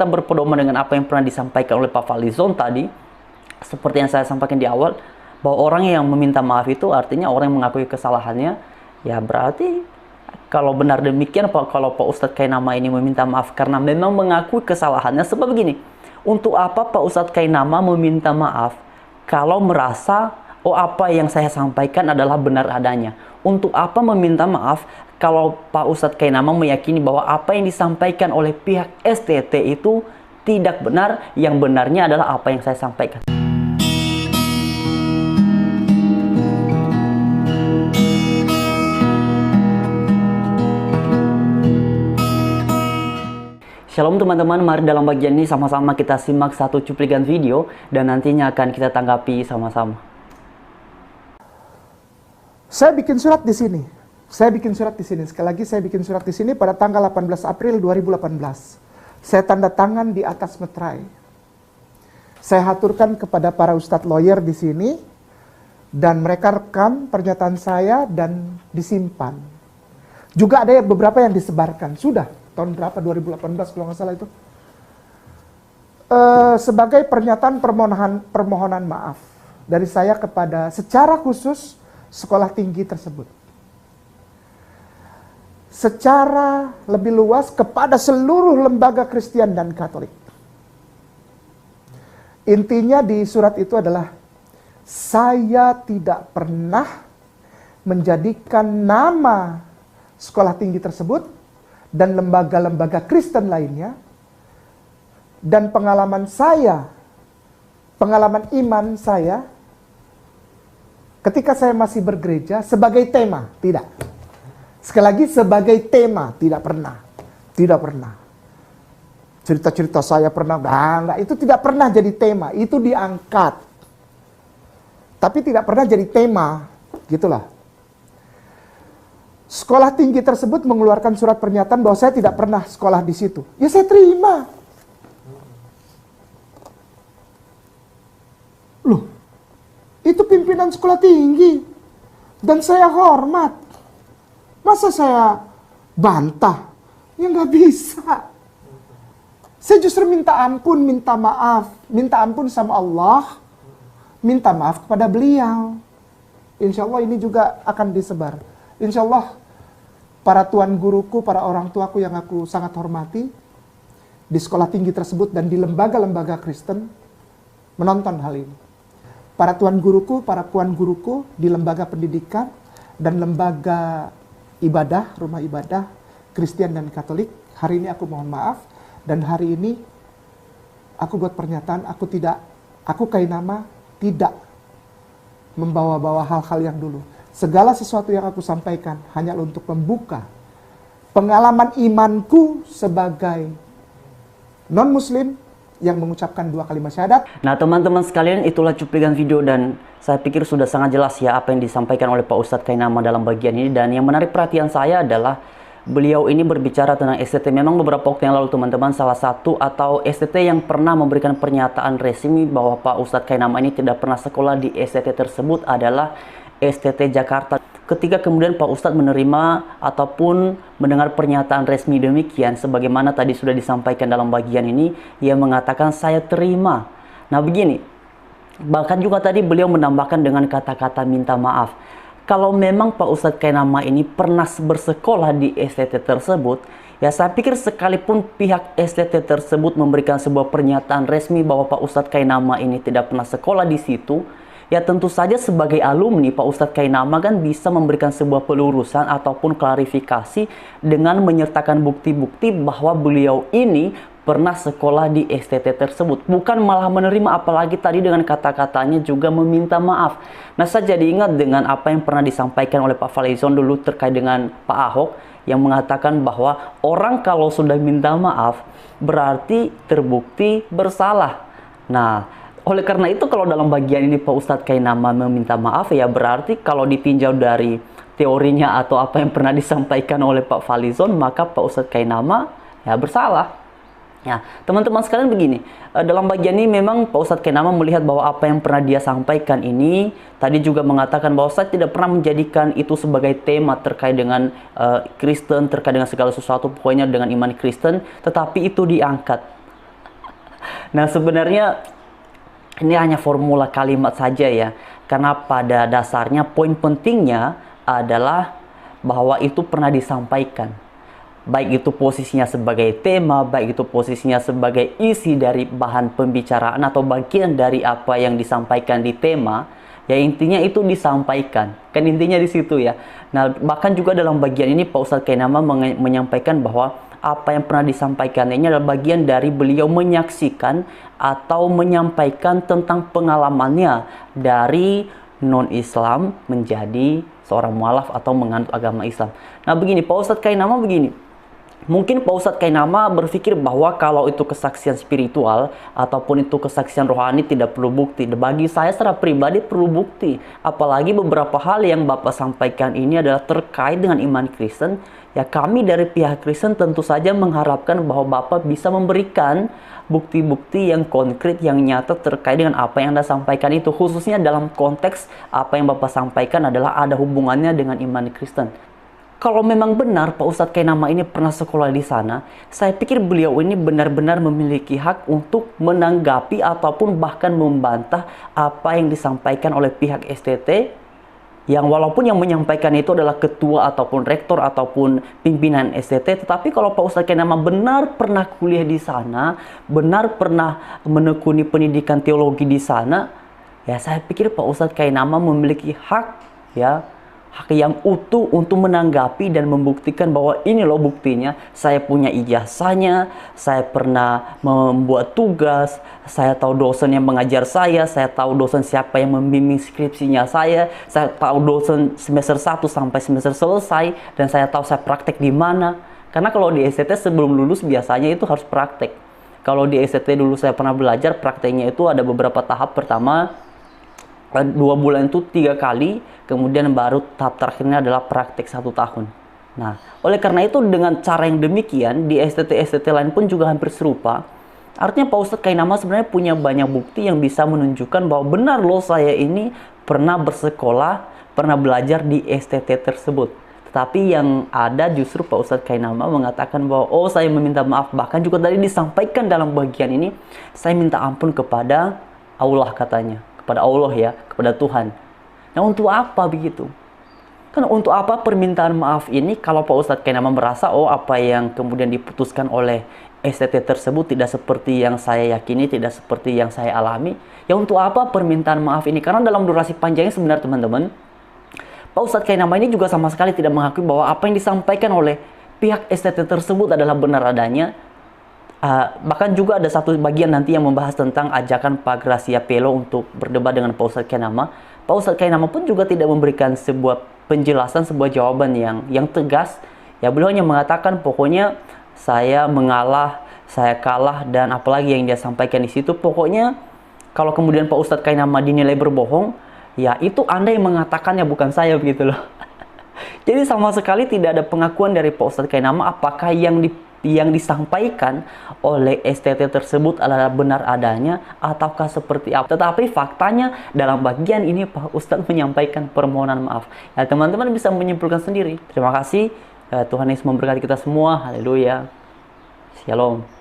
berpedoman dengan apa yang pernah disampaikan oleh Pak Falizon tadi, seperti yang saya sampaikan di awal, bahwa orang yang meminta maaf itu artinya orang yang mengakui kesalahannya. Ya berarti kalau benar demikian, kalau Pak Ustadz Kainama ini meminta maaf karena memang mengakui kesalahannya. Sebab begini, untuk apa Pak Ustadz Kainama meminta maaf kalau merasa, oh apa yang saya sampaikan adalah benar adanya? Untuk apa meminta maaf kalau Pak Ustadz Kainama meyakini bahwa apa yang disampaikan oleh pihak STT itu tidak benar, yang benarnya adalah apa yang saya sampaikan. Shalom teman-teman, mari dalam bagian ini sama-sama kita simak satu cuplikan video dan nantinya akan kita tanggapi sama-sama. Saya bikin surat di sini. Sekali lagi saya bikin surat di sini pada tanggal 18 April 2018. Saya tanda tangan di atas meterai. Saya haturkan kepada para ustadz lawyer di sini dan mereka rekam pernyataan saya dan disimpan. Juga ada beberapa yang disebarkan. Sudah tahun berapa? 2018 kalau nggak salah itu. Sebagai pernyataan permohonan maaf dari saya kepada secara khusus sekolah tinggi tersebut. Secara lebih luas kepada seluruh lembaga Kristen dan Katolik. Intinya di surat itu adalah, saya tidak pernah menjadikan nama sekolah tinggi tersebut dan lembaga-lembaga Kristen lainnya, dan pengalaman iman saya, ketika saya masih bergereja sebagai tema, tidak. Sekali lagi, sebagai tema, tidak pernah. Cerita-cerita saya pernah, enggak, itu tidak pernah jadi tema, itu diangkat. Tapi tidak pernah jadi tema, gitulah. Sekolah tinggi tersebut mengeluarkan surat pernyataan bahwa saya tidak pernah sekolah di situ. Ya saya terima. Loh, itu pimpinan sekolah tinggi. Dan saya hormat. Masa saya bantah? Ya nggak bisa. Saya justru minta ampun, minta maaf. Minta ampun sama Allah. Minta maaf kepada beliau. Insya Allah ini juga akan disebar. Insya Allah para tuan guruku, para orang tuaku yang aku sangat hormati di sekolah tinggi tersebut dan di lembaga-lembaga Kristen menonton hal ini. Para tuan guruku, para puan guruku di lembaga pendidikan dan lembaga ibadah, rumah ibadah Kristen dan Katolik, hari ini aku mohon maaf dan hari ini aku buat pernyataan, aku Kainama tidak membawa-bawa hal-hal yang dulu. Segala sesuatu yang aku sampaikan hanya untuk membuka pengalaman imanku sebagai non-muslim yang mengucapkan 2 kalimat syahadat. Nah teman-teman sekalian, itulah cuplikan video dan saya pikir sudah sangat jelas ya apa yang disampaikan oleh Pak Ustadz Kainama dalam bagian ini. Dan yang menarik perhatian saya adalah beliau ini berbicara tentang STT. Memang beberapa waktu yang lalu teman-teman, salah satu atau STT yang pernah memberikan pernyataan resmi bahwa Pak Ustadz Kainama ini tidak pernah sekolah di STT tersebut adalah STT Jakarta. Ketika kemudian Pak Ustadz menerima ataupun mendengar pernyataan resmi demikian, sebagaimana tadi sudah disampaikan dalam bagian ini, ia mengatakan saya terima. Nah begini, bahkan juga tadi beliau menambahkan dengan kata-kata minta maaf. Kalau memang Pak Ustadz Kainama ini pernah bersekolah di STT tersebut, ya saya pikir sekalipun pihak STT tersebut memberikan sebuah pernyataan resmi bahwa Pak Ustadz Kainama ini tidak pernah sekolah di situ, ya tentu saja sebagai alumni Pak Ustadz Kainama kan bisa memberikan sebuah pelurusan ataupun klarifikasi dengan menyertakan bukti-bukti bahwa beliau ini pernah sekolah di STT tersebut. Bukan malah menerima, apalagi tadi dengan kata-katanya juga meminta maaf. Nah saya jadi ingat dengan apa yang pernah disampaikan oleh Pak Falizon dulu terkait dengan Pak Ahok yang mengatakan bahwa orang kalau sudah minta maaf berarti terbukti bersalah. Nah oleh karena itu kalau dalam bagian ini Pak Ustadz Kainama meminta maaf, ya berarti kalau ditinjau dari teorinya atau apa yang pernah disampaikan oleh Pak Falizon, maka Pak Ustadz Kainama ya bersalah. Ya, teman-teman sekalian begini, dalam bagian ini memang Pak Ustadz Kainama melihat bahwa apa yang pernah dia sampaikan ini, tadi juga mengatakan bahwa saya tidak pernah menjadikan itu sebagai tema terkait dengan Kristen, terkait dengan segala sesuatu, pokoknya dengan iman Kristen, tetapi itu diangkat. Nah, sebenarnya ini hanya formula kalimat saja ya. Karena pada dasarnya poin pentingnya adalah bahwa itu pernah disampaikan. Baik itu posisinya sebagai tema, baik itu posisinya sebagai isi dari bahan pembicaraan atau bagian dari apa yang disampaikan di tema, ya intinya itu disampaikan. Kan intinya di situ ya. Nah, bahkan juga dalam bagian ini Pak Ustadz Kainama menyampaikan bahwa apa yang pernah disampaikan ini adalah bagian dari beliau menyaksikan atau menyampaikan tentang pengalamannya dari non-Islam menjadi seorang mualaf atau menganut agama Islam. Nah begini, Pak Ustadz Kainama begini. Mungkin Pak Ustadz Kainama berpikir bahwa kalau itu kesaksian spiritual ataupun itu kesaksian rohani tidak perlu bukti. Bagi saya secara pribadi perlu bukti. Apalagi beberapa hal yang Bapak sampaikan ini adalah terkait dengan iman Kristen. Ya kami dari pihak Kristen tentu saja mengharapkan bahwa Bapak bisa memberikan bukti-bukti yang konkret, yang nyata terkait dengan apa yang Anda sampaikan itu. Khususnya dalam konteks apa yang Bapak sampaikan adalah ada hubungannya dengan iman Kristen. Kalau memang benar Pak Ustadz Kainama ini pernah sekolah di sana, saya pikir beliau ini benar-benar memiliki hak untuk menanggapi ataupun bahkan membantah apa yang disampaikan oleh pihak STT, yang walaupun yang menyampaikan itu adalah ketua ataupun rektor ataupun pimpinan STT, tetapi kalau Pak Ustadz Kainama benar pernah kuliah di sana, benar pernah menekuni pendidikan teologi di sana, ya saya pikir Pak Ustadz Kainama memiliki hak, ya, hak yang utuh untuk menanggapi dan membuktikan bahwa ini loh buktinya, saya punya ijazahnya, saya pernah membuat tugas, saya tahu dosen yang mengajar saya tahu dosen siapa yang membimbing skripsinya saya tahu dosen semester 1 sampai semester selesai, dan saya tahu saya praktek di mana. Karena kalau di STT sebelum lulus biasanya itu harus praktek. Kalau di STT dulu saya pernah belajar, prakteknya itu ada beberapa tahap. Pertama 2 bulan itu 3 kali, kemudian baru tahap terakhirnya adalah praktek 1 tahun. Nah, oleh karena itu dengan cara yang demikian di STT-STT lain pun juga hampir serupa. Artinya Pak Ustadz Kainama sebenarnya punya banyak bukti yang bisa menunjukkan bahwa benar loh saya ini pernah bersekolah, pernah belajar di STT tersebut. Tetapi yang ada justru Pak Ustadz Kainama mengatakan bahwa oh saya meminta maaf, bahkan juga tadi disampaikan dalam bagian ini, saya minta ampun kepada Allah katanya. Kepada Allah ya, kepada Tuhan. Nah untuk apa begitu? Kan untuk apa permintaan maaf ini kalau Pak Ustadz Kainama merasa oh apa yang kemudian diputuskan oleh STT tersebut tidak seperti yang saya yakini, tidak seperti yang saya alami. Ya untuk apa permintaan maaf ini? Karena dalam durasi panjangnya sebenarnya teman-teman, Pak Ustadz Kainama ini juga sama sekali tidak mengakui bahwa apa yang disampaikan oleh pihak STT tersebut adalah benar adanya. Bahkan juga ada satu bagian nanti yang membahas tentang ajakan Pak Gracia Pelo untuk berdebat dengan Pak Ustadz Kainama. Pak Ustadz Kainama pun juga tidak memberikan sebuah penjelasan, sebuah jawaban yang tegas. Ya beliau hanya mengatakan pokoknya saya mengalah, saya kalah, dan apalagi yang dia sampaikan di situ. Pokoknya kalau kemudian Pak Ustadz Kainama dinilai berbohong, ya itu Anda yang mengatakannya, bukan saya, begitu loh. Jadi sama sekali tidak ada pengakuan dari Pak Ustadz Kainama apakah yang disampaikan oleh STT tersebut adalah benar adanya ataukah seperti apa. Tetapi faktanya dalam bagian ini Pak Ustadz menyampaikan permohonan maaf. Ya teman-teman bisa menyimpulkan sendiri. Terima kasih. Tuhan Yesus memberkati kita semua. Haleluya. Shalom.